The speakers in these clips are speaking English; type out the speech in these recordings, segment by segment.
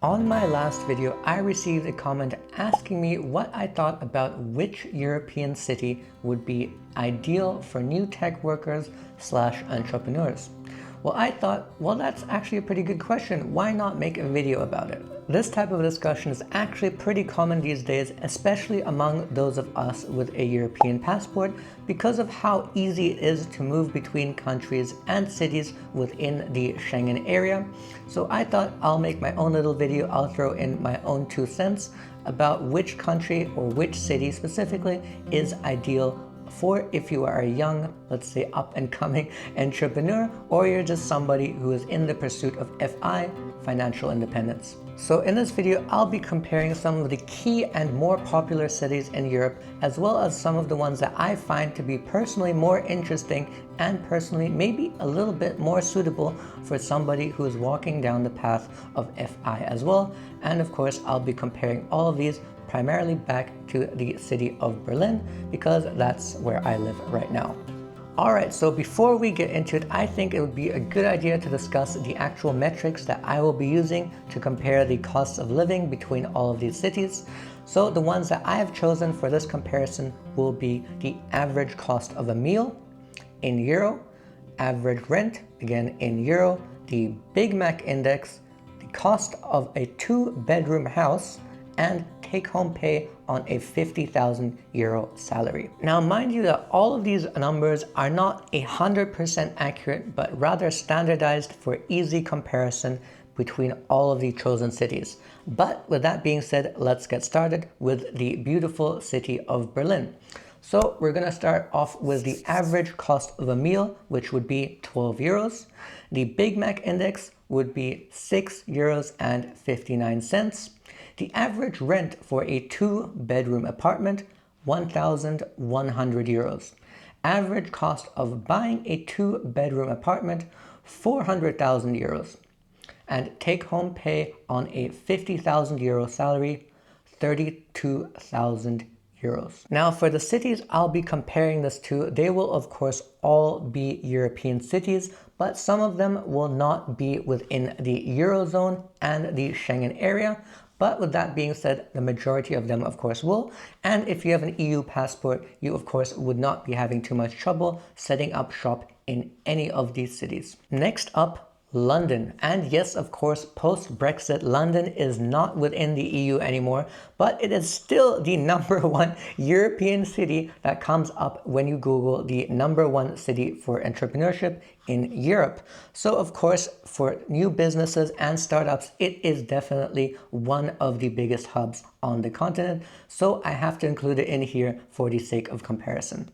On my last video, I received a comment asking me what I thought about which European city would be ideal for new tech workers slash entrepreneurs. Well, I thought, well, that's actually a pretty good question. Why not make a video about it? This type of discussion is actually pretty common these days, especially among those of us with a European passport, because of how easy it is to move between countries and cities within the Schengen area. So I thought I'll make my own little video. I'll throw in my own 2 cents about which country or which city specifically is ideal for if you are a young, let's say up and coming entrepreneur, or you're just somebody who is in the pursuit of FI, financial independence. So in this video, I'll be comparing some of the key and more popular cities in Europe, as well as some of the ones that I find to be personally more interesting and personally maybe a little bit more suitable for somebody who is walking down the path of FI as well. And of course, I'll be comparing all of these primarily back to the city of Berlin, because that's where I live right now. Alright, so before we get into it, I think it would be a good idea to discuss the actual metrics that I will be using to compare the costs of living between all of these cities. So the ones that I have chosen for this comparison will be the average cost of a meal in euro, average rent, again in euro, the Big Mac index, the cost of a 2-bedroom house, and take-home pay on a 50,000 euro salary. Now, mind you that all of these numbers are not 100% accurate, but rather standardized for easy comparison between all of the chosen cities. But with that being said, let's get started with the beautiful city of Berlin. So we're gonna start off with the average cost of a meal, which would be 12 euros. The Big Mac index would be 6 euros and 59 cents. The average rent for a 2-bedroom apartment, 1,100 euros. Average cost of buying a 2-bedroom apartment, 400,000 euros. And take-home pay on a 50,000 euro salary, 32,000 euros. Now for the cities I'll be comparing this to, they will of course all be European cities, but some of them will not be within the Eurozone and the Schengen area. But with that being said, the majority of them of course will. And if you have an EU passport, you of course would not be having too much trouble setting up shop in any of these cities. Next up, London. And yes, of course, post-Brexit, London is not within the EU anymore, but it is still the #1 European city that comes up when you Google the #1 city for entrepreneurship in Europe. So of course, for new businesses and startups, it is definitely one of the biggest hubs on the continent. So I have to include it in here for the sake of comparison.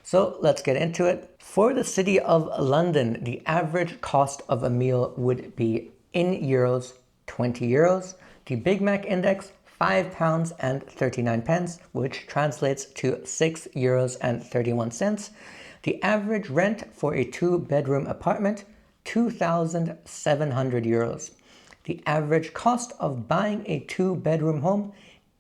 So let's get into it. For the city of London, the average cost of a meal would be in euros, 20 euros. The Big Mac index, £5 and 39 pence, which translates to 6 euros and 31 cents. The average rent for a 2-bedroom apartment, 2,700 euros. The average cost of buying a 2-bedroom home,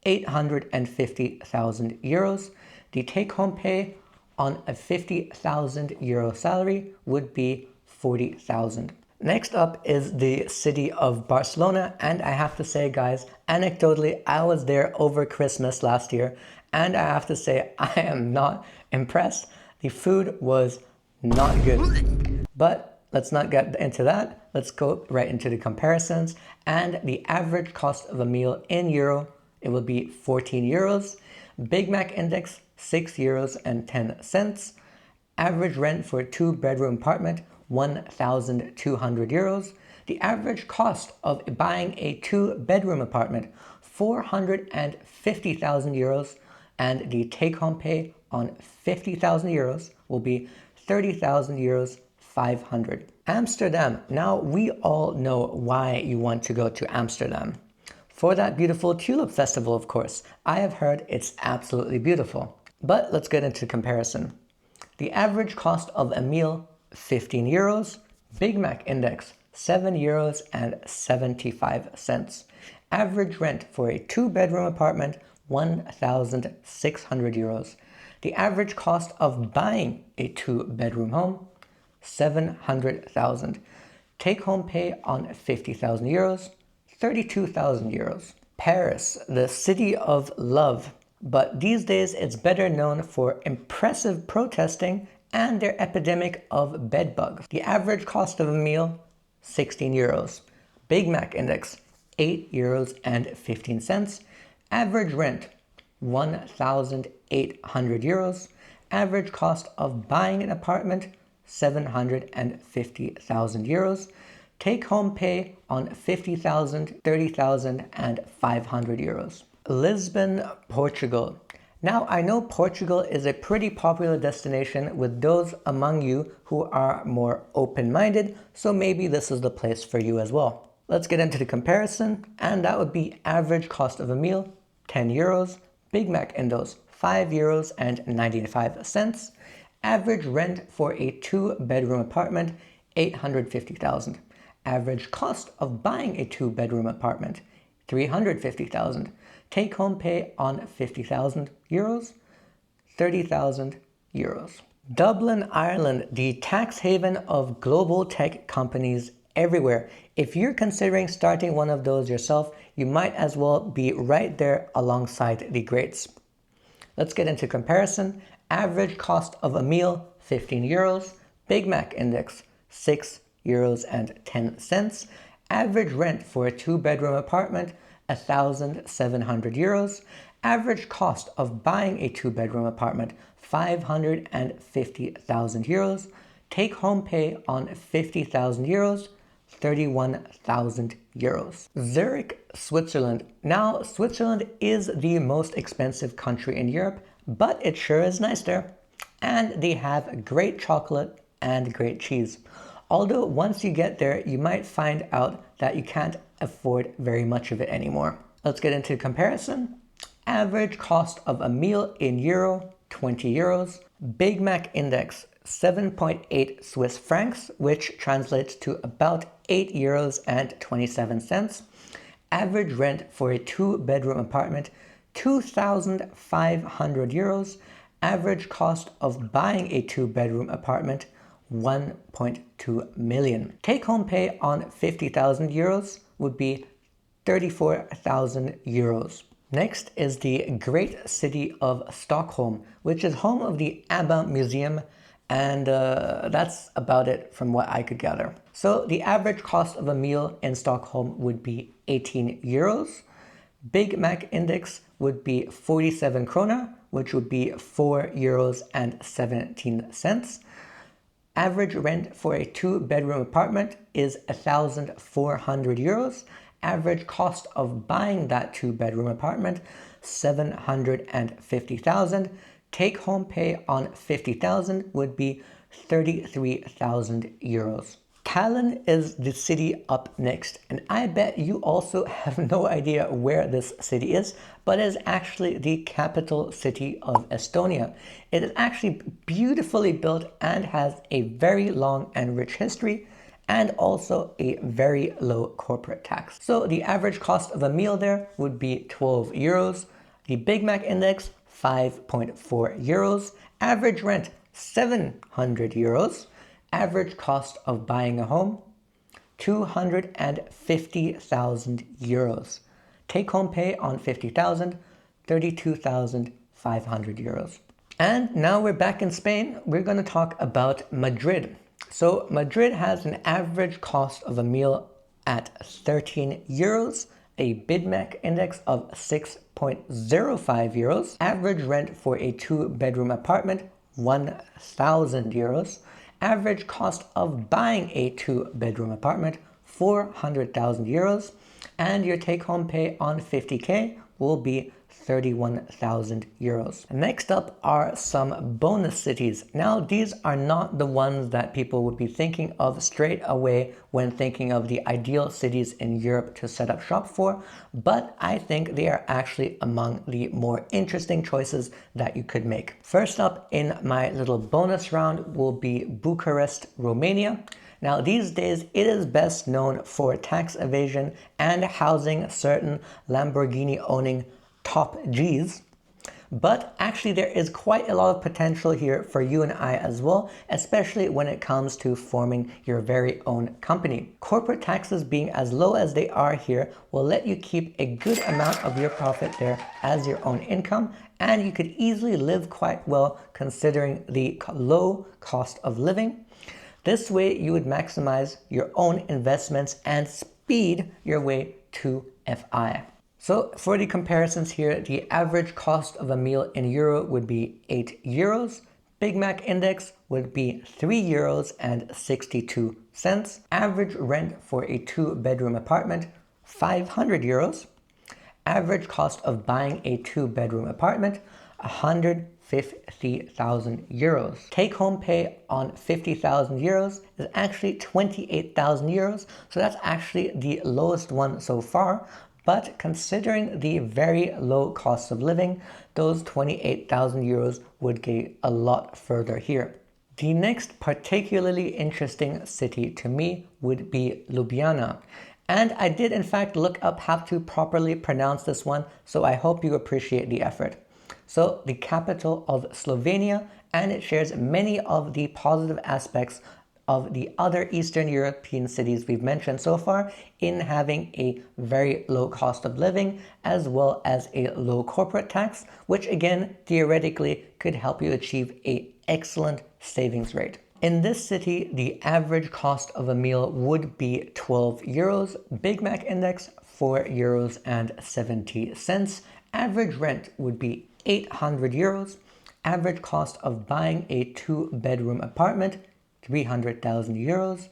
850,000 euros. The take-home pay on a 50,000 euro salary would be 40,000. Next up is the city of Barcelona, and I have to say, guys, anecdotally, I was there over Christmas last year, and I have to say I am not impressed. The food was not good. But let's not get into that. Let's go right into the comparisons. And the average cost of a meal in euro, it will be 14 euros. Big Mac index, 6 euros and 10 cents. Average rent for a 2-bedroom apartment, 1,200 euros. The average cost of buying a 2-bedroom apartment, 450,000 euros. And the take-home pay on 50,000 euros will be 30,000 euros, 500. Amsterdam. Now we all know why you want to go to Amsterdam. For that beautiful tulip festival, of course. I have heard it's absolutely beautiful. But let's get into comparison. The average cost of a meal, 15 euros. Big Mac index, 7 euros and 75 cents. Average rent for a 2-bedroom apartment, 1,600 euros. The average cost of buying a 2-bedroom home, 700,000. Take-home pay on 50,000 euros, 32,000 euros. Paris, the city of love, but these days it's better known for impressive protesting and their epidemic of bed bugs. The average cost of a meal, 16 euros. Big Mac index, 8 euros and 15 cents. Average rent, 1,800 euros. Average cost of buying an apartment, 750,000 euros. Take home pay on 50,000, 30,000 and 500 euros. Lisbon, Portugal. Now I know Portugal is a pretty popular destination with those among you who are more open-minded, so maybe this is the place for you as well. Let's get into the comparison, and that would be average cost of a meal, 10 euros. Big Mac Indos, 5 euros and 95 cents. Average rent for a 2-bedroom apartment, 850,000. Average cost of buying a 2-bedroom apartment, 350,000. Take home pay on 50,000 euros, 30,000 euros. Dublin, Ireland, the tax haven of global tech companies everywhere. If you're considering starting one of those yourself, you might as well be right there alongside the greats. Let's get into comparison. Average cost of a meal, 15 euros. Big Mac index, 6 euros and 10 cents. Average rent for a 2-bedroom apartment, 1,700 euros. Average cost of buying a 2-bedroom apartment, 550,000 euros. Take home pay on 50,000 euros, 31,000 euros. Zurich, Switzerland. Now, Switzerland is the most expensive country in Europe, but it sure is nice there. And they have great chocolate and great cheese. Although once you get there, you might find out that you can't afford very much of it anymore. Let's get into comparison. Average cost of a meal in euro, 20 euros. Big Mac index, 7.8 Swiss francs, which translates to about 8 euros and 27 cents. Average rent for a 2-bedroom apartment, 2,500 euros. Average cost of buying a 2-bedroom apartment, 1.2 million. Take home pay on 50,000 euros would be 34,000 euros. Next is the great city of Stockholm, which is home of the ABBA Museum, and that's about it from what I could gather. So the average cost of a meal in Stockholm would be 18 euros. Big Mac index would be 47 krona, which would be 4 euros and 17 cents. Average rent for a 2-bedroom apartment is 1,400 euros. Average cost of buying that 2-bedroom apartment, 750,000. Take home pay on 50,000 would be 33,000 euros. Tallinn is the city up next, and I bet you also have no idea where this city is, but it is actually the capital city of Estonia. It is actually beautifully built and has a very long and rich history, and also a very low corporate tax. So the average cost of a meal there would be 12 euros. The Big Mac index, 5.4 euros. Average rent, 700 euros. Average cost of buying a home, 250,000 euros. Take home pay on 50,000, 32,500 euros. And now we're back in Spain. We're going to talk about Madrid. So Madrid has an average cost of a meal at 13 euros, a Big Mac index of 6.05 euros, average rent for a 2-bedroom apartment, 1,000 euros, average cost of buying a 2-bedroom apartment, 400,000 euros, and your take-home pay on 50k will be 31,000 euros. Next up are some bonus cities. Now, these are not the ones that people would be thinking of straight away when thinking of the ideal cities in Europe to set up shop for, but I think they are actually among the more interesting choices that you could make. First up in my little bonus round will be Bucharest, Romania. Now, these days, it is best known for tax evasion and housing certain Lamborghini-owning top Gs. But actually there is quite a lot of potential here for you and I as well, especially when it comes to forming your very own company. Corporate taxes being as low as they are here will let you keep a good amount of your profit there as your own income, and you could easily live quite well considering the low cost of living. This way you would maximize your own investments and speed your way to FI. So for the comparisons here, the average cost of a meal in euro would be 8 euros. Big Mac index would be 3 euros and 62 cents. Average rent for a 2-bedroom apartment, 500 euros. Average cost of buying a 2-bedroom apartment, 150,000 euros. Take home pay on 50,000 euros is actually 28,000 euros. So that's actually the lowest one so far. But considering the very low cost of living, those 28,000 euros would get a lot further here. The next particularly interesting city to me would be Ljubljana. And I did in fact look up how to properly pronounce this one, so I hope you appreciate the effort. So the capital of Slovenia, and it shares many of the positive aspects of the other Eastern European cities we've mentioned so far in having a very low cost of living as well as a low corporate tax, which again theoretically could help you achieve an excellent savings rate. In this city, the average cost of a meal would be 12 euros, Big Mac index 4 euros and 70 cents. Average rent would be 800 euros. Average cost of buying a 2-bedroom apartment, 300,000 euros.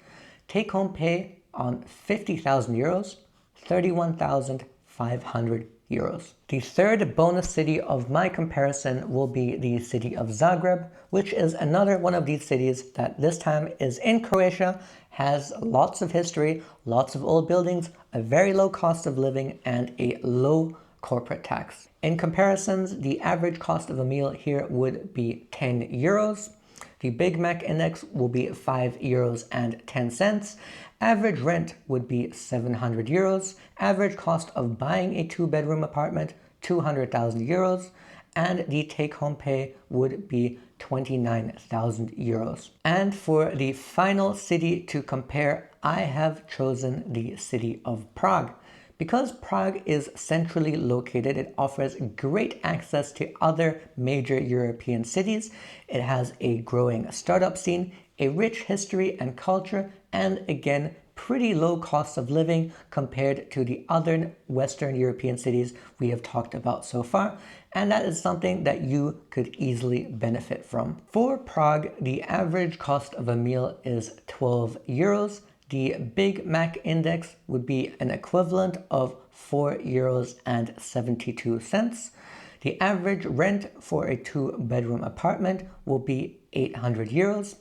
Take home pay on 50,000 euros, 31,500 euros. The third bonus city of my comparison will be the city of Zagreb, which is another one of these cities that this time is in Croatia, has lots of history, lots of old buildings, a very low cost of living, and a low corporate tax. In comparisons, the average cost of a meal here would be 10 euros. The Big Mac index will be 5 euros and 10 cents. Average rent would be 700 euros. Average cost of buying a 2-bedroom apartment, 200,000 euros. And the take-home pay would be 29,000 euros. And for the final city to compare, I have chosen the city of Prague. Because Prague is centrally located, it offers great access to other major European cities. It has a growing startup scene, a rich history and culture, and again, pretty low cost of living compared to the other Western European cities we have talked about so far. And that is something that you could easily benefit from. For Prague, the average cost of a meal is 12 euros. The Big Mac index would be an equivalent of 4 euros and 72 cents. The average rent for a 2-bedroom apartment will be 800 euros.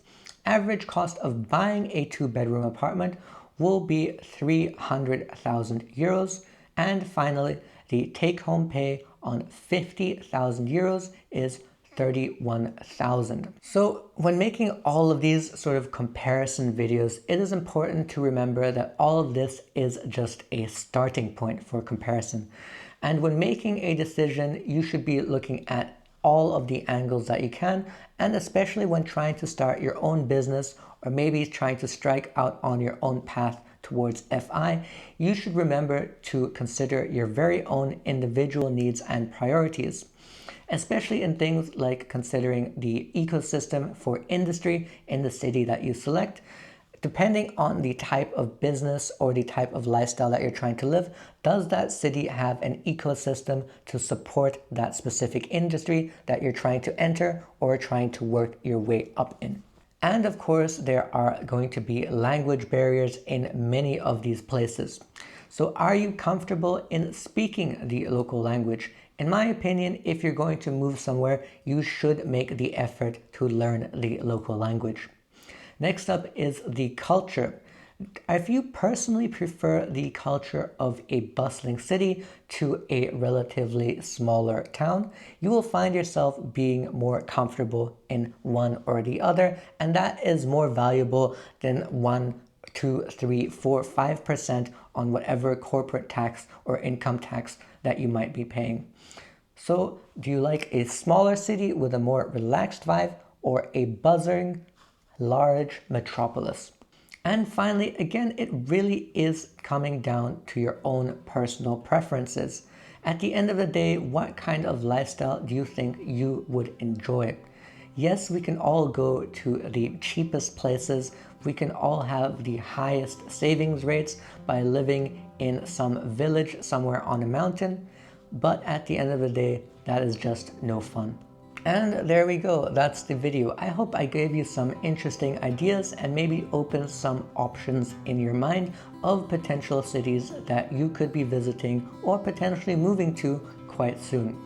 Average cost of buying a 2-bedroom apartment will be 300,000 euros. And finally, the take-home pay on 50,000 euros is 31,000. So when making all of these sort of comparison videos, it is important to remember that all of this is just a starting point for comparison. And when making a decision, you should be looking at all of the angles that you can, and especially when trying to start your own business or maybe trying to strike out on your own path towards FI, you should remember to consider your very own individual needs and priorities, especially in things like considering the ecosystem for industry in the city that you select. Depending on the type of business or the type of lifestyle that you're trying to live, does that city have an ecosystem to support that specific industry that you're trying to enter or trying to work your way up in? And of course, there are going to be language barriers in many of these places. So are you comfortable in speaking the local language? In my opinion, if you're going to move somewhere, you should make the effort to learn the local language. Next up is the culture. If you personally prefer the culture of a bustling city to a relatively smaller town, you will find yourself being more comfortable in one or the other, and that is more valuable than 1, 2, 3, 4, 5% on whatever corporate tax or income tax that you might be paying. So, do you like a smaller city with a more relaxed vibe or a buzzing, large metropolis? And finally, again, it really is coming down to your own personal preferences. At the end of the day, what kind of lifestyle do you think you would enjoy? Yes, we can all go to the cheapest places. We can all have the highest savings rates by living in some village somewhere on a mountain. But at the end of the day, that is just no fun. And there we go, that's the video. I hope I gave you some interesting ideas and maybe opened some options in your mind of potential cities that you could be visiting or potentially moving to quite soon.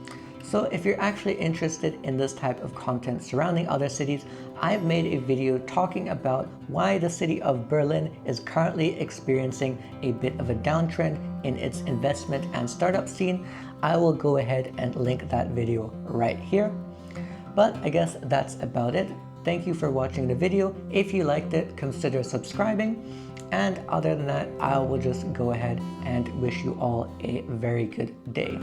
So if you're actually interested in this type of content surrounding other cities, I've made a video talking about why the city of Berlin is currently experiencing a bit of a downtrend in its investment and startup scene. I will go ahead and link that video right here. But I guess that's about it. Thank you for watching the video. If you liked it, consider subscribing. And other than that, I will just go ahead and wish you all a very good day.